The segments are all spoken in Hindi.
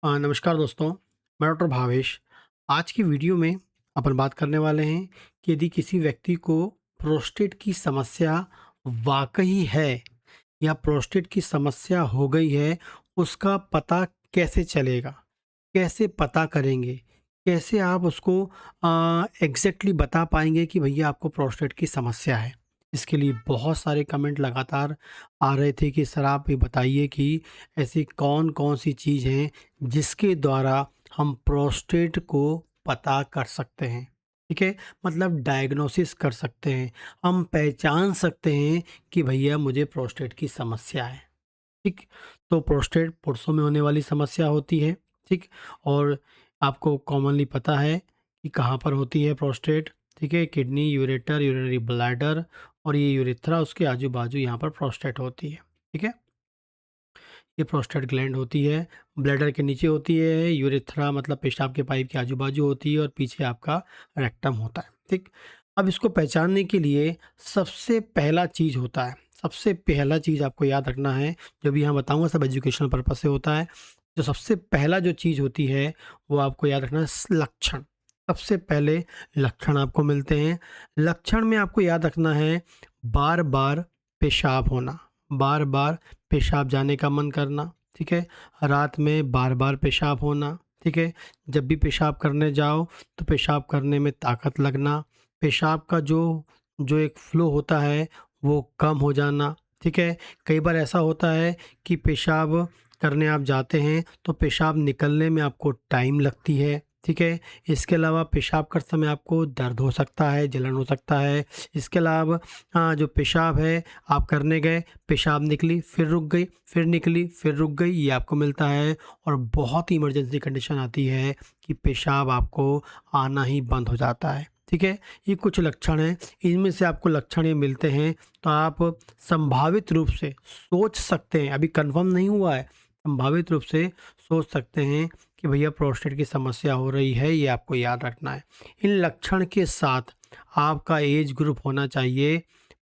नमस्कार दोस्तों, मैं डॉक्टर भावेश। आज की वीडियो में अपन बात करने वाले हैं कि यदि किसी व्यक्ति को प्रोस्टेट की समस्या वाकई है या प्रोस्टेट की समस्या हो गई है, उसका पता कैसे चलेगा? कैसे पता करेंगे? कैसे आप उसको एग्ज़ैक्टली बता पाएँगे कि भैया आपको प्रोस्टेट की समस्या है? इसके लिए बहुत सारे कमेंट लगातार आ रहे थे कि सर आप ये बताइए कि ऐसी कौन-कौन सी चीज़ हैं जिसके द्वारा हम प्रोस्टेट को पता कर सकते हैं? ठीक है? मतलब डायग्नोसिस कर सकते हैं। हम पहचान सकते हैं कि भैया मुझे प्रोस्टेट की समस्या है। ठीक? तो प्रोस्टेट पुरुषों में होने वाली समस्या होती है, ठीक? और आपको कॉमनली पता है कि कहाँ पर होती है प्रोस्टेट, ठीक है? किडनी, यूरेटर, यूरिनरी ब्लैडर और ये यूरेथ्रा उसके आजू-बाजू यहाँ पर प्रोस्टेट होती है, ठीक है? ये प्रोस्टेट ग्लैंड होती है, ब्लैडर के नीचे होती है, यूरेथ्रा मतलब पेशाब के पाइप के आजू-बाजू होती है और पीछे आपका रेक्टम होता है, ठीक? अब इसको पहचानने के लिए सबसे पहला चीज़ होता है, सबसे पहला चीज़ आपको याद रखना है, जो भी यहाँ बताऊँगा सब एजुकेशनल पर्पज़ से होता है। जो सबसे पहला जो चीज़ होती है, वो आपको याद रखना है लक्षण। सबसे पहले लक्षण आपको मिलते हैं। लक्षण में आपको याद रखना है बार-बार पेशाब होना, बार-बार पेशाब जाने का मन करना, ठीक है? रात में बार-बार पेशाब होना, ठीक है? जब भी पेशाब करने जाओ तो पेशाब करने में ताकत लगना, पेशाब का जो जो एक फ़्लो होता है वो कम हो जाना, ठीक है? कई बार ऐसा होता है कि पेशाब करने आप जाते हैं तो पेशाब निकलने में आपको टाइम लगती है, ठीक है? इसके अलावा पेशाब करते समय आपको दर्द हो सकता है, जलन हो सकता है। इसके अलावा जो पेशाब है आप करने गए, पेशाब निकली, फिर रुक गई, फिर निकली, फिर रुक गई, ये आपको मिलता है। और बहुत ही इमरजेंसी कंडीशन आती है कि पेशाब आपको आना ही बंद हो जाता है, ठीक है? ये कुछ लक्षण हैं, इनमें से आपको लक्षण ये मिलते हैं तो आप संभावित रूप से सोच सकते हैं, अभी कन्फर्म नहीं हुआ है, संभावित रूप से सोच सकते हैं कि भैया प्रोस्टेट की समस्या हो रही है, ये आपको याद रखना है। इन लक्षण के साथ आपका एज ग्रुप होना चाहिए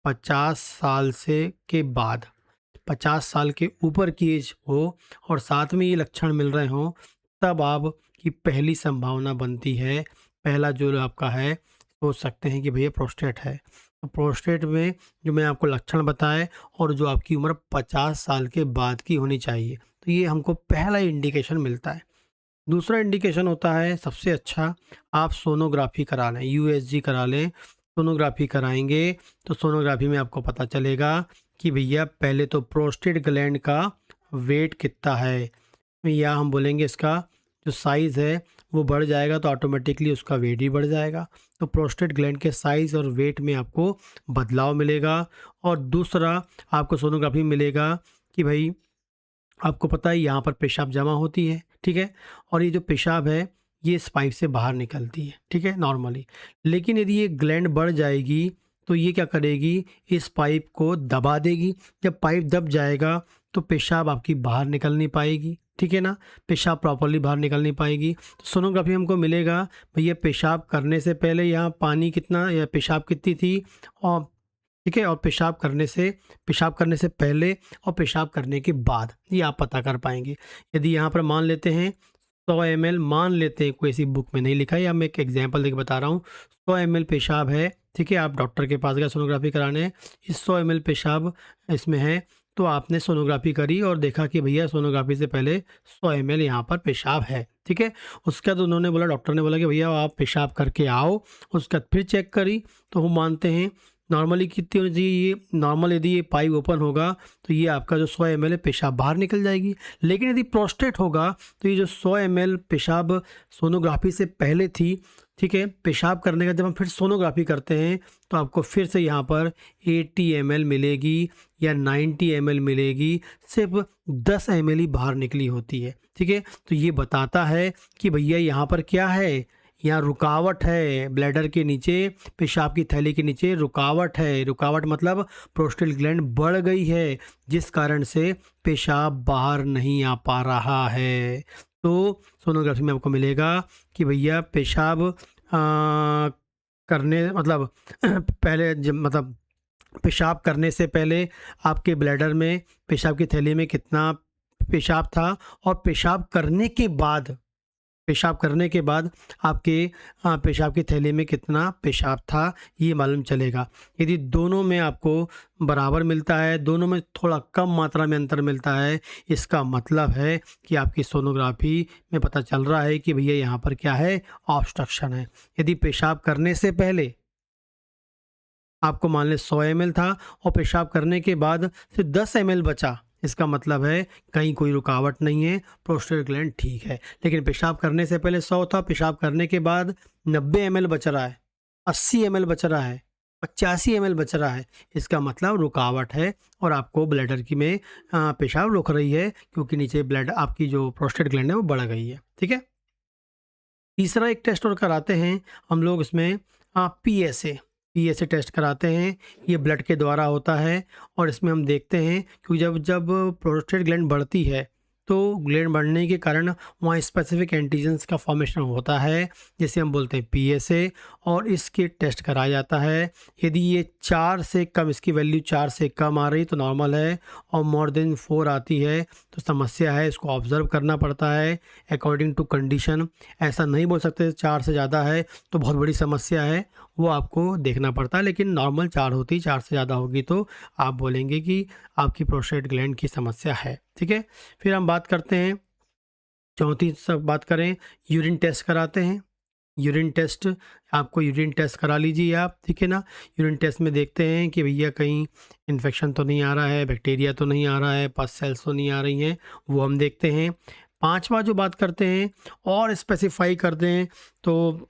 50 साल से के बाद, 50 साल के ऊपर की एज हो और साथ में ये लक्षण मिल रहे हों, तब आपकी पहली संभावना बनती है, पहला जो आपका है, सोच सकते हैं कि भैया प्रोस्टेट है। तो प्रोस्टेट में जो मैं आपको लक्षण बताए और जो आपकी उम्र 50 साल के बाद की होनी चाहिए, तो ये हमको पहला इंडिकेशन मिलता है। दूसरा इंडिकेशन होता है सबसे अच्छा, आप सोनोग्राफ़ी करा लें, यूएसजी करा लें। सोनोग्राफ़ी कराएँगे तो सोनोग्राफ़ी में आपको पता चलेगा कि भैया पहले तो प्रोस्टेट ग्लैंड का वेट कितना है, या हम बोलेंगे इसका जो साइज़ है वो बढ़ जाएगा तो ऑटोमेटिकली उसका वेट भी बढ़ जाएगा। तो प्रोस्टेट ग्लैंड के साइज़ और वेट में आपको बदलाव मिलेगा। और दूसरा आपको सोनोग्राफ़ी में मिलेगा कि भई आपको पता है यहाँ पर पेशाब जमा होती है, ठीक है? और ये जो पेशाब है, ये इस पाइप से बाहर निकलती है, ठीक है? नॉर्मली। लेकिन यदि ये ग्लैंड बढ़ जाएगी, तो ये क्या करेगी, इस पाइप को दबा देगी। जब पाइप दब जाएगा, तो पेशाब आपकी बाहर निकल नहीं पाएगी, ठीक है ना? पेशाब प्रॉपर्ली बाहर निकल नहीं पाएगी। तो सोनोग्राफी हमको मिलेगा, भैया पेशाब करने से पहले यहाँ पानी कितना या पेशाब कितनी थी, और ठीक है? और पेशाब करने से पहले और पेशाब करने के बाद, ये आप पता कर पाएँगे। यदि यहाँ पर मान लेते हैं 100 एमएल, मान लेते हैं, कोई ऐसी बुक में नहीं लिखा है, या मैं एक एग्जांपल देके बता रहा हूँ। 100 एमएल पेशाब है, ठीक है? आप डॉक्टर के पास गए सोनोग्राफी कराने, इस 100 एमएल पेशाब इसमें है, तो आपने सोनोग्राफी करी और देखा कि भैया सोनोग्राफी से पहले 100 एमएल यहाँ पर पेशाब है, ठीक है? उसके बाद उन्होंने बोला, डॉक्टर ने बोला कि भैया आप पेशाब करके आओ। उसके बाद फिर चेक करी, तो वो मानते हैं नॉर्मली कितनी होनी चाहिए, ये नॉर्मल यदि ये पाइप ओपन होगा तो ये आपका जो 100 एमएल है पेशाब बाहर निकल जाएगी। लेकिन यदि प्रोस्टेट होगा तो ये जो 100 एमएल पेशाब सोनोग्राफी से पहले थी, ठीक है? पेशाब करने का जब हम फिर सोनोग्राफी करते हैं तो आपको फिर से यहाँ पर 80 एमएल मिलेगी या 90 एमएल मिलेगी, सिर्फ 10 एमएल ही बाहर निकली होती है, ठीक है? तो ये बताता है कि भैया यहाँ पर क्या है, यहाँ रुकावट है, ब्लैडर के नीचे, पेशाब की थैली के नीचे रुकावट है। रुकावट मतलब प्रोस्टेट ग्लैंड बढ़ गई है, जिस कारण से पेशाब बाहर नहीं आ पा रहा है। तो सोनोग्राफी में आपको मिलेगा कि भैया पेशाब करने मतलब पहले जब मतलब पेशाब करने से पहले आपके ब्लैडर में, पेशाब की थैली में कितना पेशाब था और पेशाब करने के बाद आपके पेशाब की थैली में कितना पेशाब था ये मालूम चलेगा। यदि दोनों में आपको बराबर मिलता है, दोनों में थोड़ा कम मात्रा में अंतर मिलता है, इसका मतलब है कि आपकी सोनोग्राफी में पता चल रहा है कि भैया यहाँ पर क्या है, ऑब्स्ट्रक्शन है। यदि पेशाब करने से पहले आपको मान लें 100 ml था और पेशाब करने के बाद सिर्फ 10 ml बचा, इसका मतलब है कहीं कोई रुकावट नहीं है, प्रोस्टेट ग्लैंड ठीक है। लेकिन पेशाब करने से पहले 100 था, पेशाब करने के बाद 90 ml बच रहा है, 80 ml बच रहा है, 85 ml बच रहा है, इसका मतलब रुकावट है और आपको ब्लैडर की में पेशाब रोक रही है, क्योंकि नीचे ब्लड आपकी जो प्रोस्टेट ग्लैंड है वो बढ़ गई है। ठीक है। तीसरा एक टेस्ट और कराते हैं हम लोग इसमें, पीएसए टेस्ट कराते हैं। ये ब्लड के द्वारा होता है और इसमें हम देखते हैं कि जब जब प्रोस्टेट ग्लैंड बढ़ती है तो ग्लैंड बढ़ने के कारण वहाँ स्पेसिफिक एंटीजन्स का फॉर्मेशन होता है, जिसे हम बोलते हैं पीएसए, और इसके टेस्ट कराया जाता है। यदि ये 4 से कम, इसकी वैल्यू 4 से कम आ रही तो नॉर्मल है, और मोर देन 4 आती है तो समस्या है, इसको ऑब्जर्व करना पड़ता है अकॉर्डिंग टू कंडीशन। ऐसा नहीं बोल सकते 4 से ज़्यादा है तो बहुत बड़ी समस्या है, वो आपको देखना पड़ता है। लेकिन नॉर्मल 4 होती, 4 से ज़्यादा होगी तो आप बोलेंगे कि आपकी प्रोस्टेट ग्लैंड की समस्या है। ठीक है। फिर हम बात करते हैं, चौथी सब बात करें, यूरिन टेस्ट कराते हैं। यूरिन टेस्ट, आपको यूरिन टेस्ट करा लीजिए आप, ठीक है ना। यूरिन टेस्ट में देखते हैं कि भैया कहीं इन्फेक्शन तो नहीं आ रहा है, बैक्टीरिया तो नहीं आ रहा है, पस सेल्स तो नहीं आ रही हैं, वो हम देखते हैं। पांचवा जो बात करते हैं और स्पेसिफाई करते हैं तो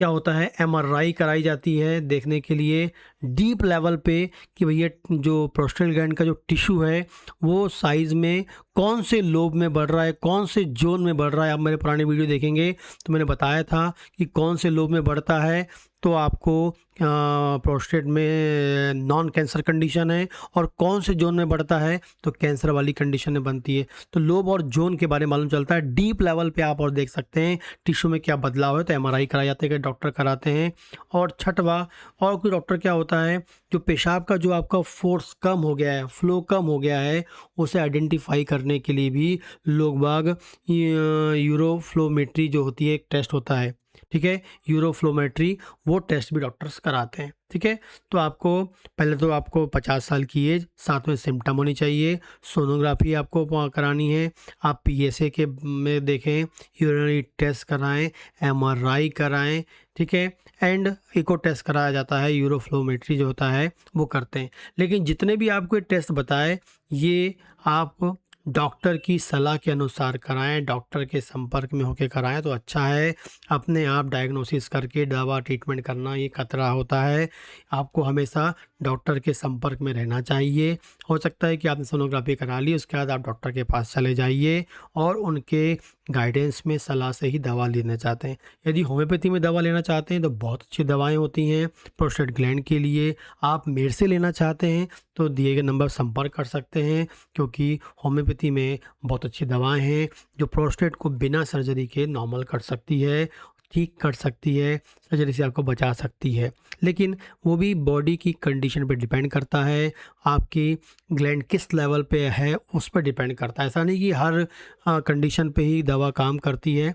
क्या होता है, एमआरआई कराई जाती है देखने के लिए डीप लेवल पे कि भैया जो प्रोस्टेट ग्लैंड का जो टिश्यू है वो साइज़ में कौन से लोब में बढ़ रहा है, कौन से जोन में बढ़ रहा है। आप मेरे पुराने वीडियो देखेंगे तो मैंने बताया था कि कौन से लोब में बढ़ता है तो आपको प्रोस्टेट में नॉन कैंसर कंडीशन है, और कौन से जोन में बढ़ता है तो कैंसर वाली कंडीशन में बनती है। तो लोब और जोन के बारे में मालूम चलता है डीप लेवल पे आप, और देख सकते हैं टिश्यू में क्या बदलाव है तो एमआरआई कराए जाते हैं, डॉक्टर कराते हैं। और छठवा, और कोई डॉक्टर क्या होता है, जो पेशाब का जो आपका फोर्स कम हो गया है, फ्लो कम हो गया है, उसे आइडेंटिफाई करने के लिए भी लोग बाग यूरोफ्लोमेट्री जो होती है एक टेस्ट होता है, ठीक है, यूरोफ्लोमेट्री, वो टेस्ट भी डॉक्टर्स कराते हैं। ठीक है। तो आपको पहले तो आपको 50 साल की एज, साथ में सिम्टम होनी चाहिए, सोनोग्राफी आपको करानी है, आप पीएसए के में देखें, यूरिनरी टेस्ट कराएं, एमआरआई कराएं, ठीक है, एंड इको टेस्ट कराया जाता है, यूरोफ्लोमेट्री जो होता है वो करते हैं। लेकिन जितने भी आपको टेस्ट बताए ये आप डॉक्टर की सलाह के अनुसार कराएं, डॉक्टर के संपर्क में होकर कराएं तो अच्छा है। अपने आप डायग्नोसिस करके दवा ट्रीटमेंट करना ये खतरा होता है। आपको हमेशा डॉक्टर के संपर्क में रहना चाहिए। हो सकता है कि आपने सोनोग्राफी करा ली, उसके बाद आप डॉक्टर के पास चले जाइए और उनके गाइडेंस में सलाह से ही दवा लेना चाहते हैं। यदि होम्योपैथी में दवा लेना चाहते हैं तो बहुत अच्छी दवाएं होती हैं प्रोस्टेट ग्लैंड के लिए। आप मेरे से लेना चाहते हैं तो दिए गए नंबर संपर्क कर सकते हैं, क्योंकि होम्योपैथी में बहुत अच्छी दवाएं हैं जो प्रोस्टेट को बिना सर्जरी के नॉर्मल कर सकती है, ठीक कर सकती है, सर्जरी से आपको बचा सकती है। लेकिन वो भी बॉडी की कंडीशन पे डिपेंड करता है, आपकी ग्लैंड किस लेवल पे है उस पर डिपेंड करता है। ऐसा नहीं कि हर कंडीशन पे ही दवा काम करती है,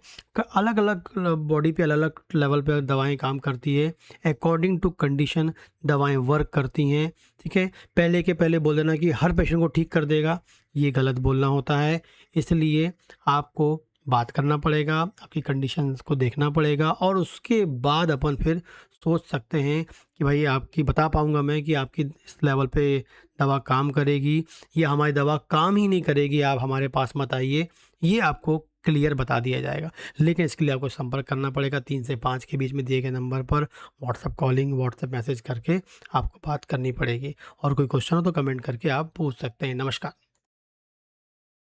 अलग अलग बॉडी पे अलग अलग लेवल पे दवाएं काम करती है, अकॉर्डिंग टू कंडीशन दवाएं वर्क करती हैं। ठीक है। पहले के पहले बोल देना कि हर पेशेंट को ठीक कर देगा, ये गलत बोलना होता है। इसलिए आपको बात करना पड़ेगा, आपकी कंडीशंस को देखना पड़ेगा, और उसके बाद अपन फिर सोच सकते हैं कि भाई आपकी बता पाऊंगा मैं कि आपकी इस लेवल पे दवा काम करेगी या हमारी दवा काम ही नहीं करेगी, आप हमारे पास मत आइए, ये आपको क्लियर बता दिया जाएगा। लेकिन इसके लिए आपको संपर्क करना पड़ेगा 3 से 5 के बीच में दिए गए नंबर पर, व्हाट्सएप कॉलिंग, व्हाट्सएप मैसेज करके आपको बात करनी पड़ेगी। और कोई क्वेश्चन हो तो कमेंट करके आप पूछ सकते हैं। नमस्कार।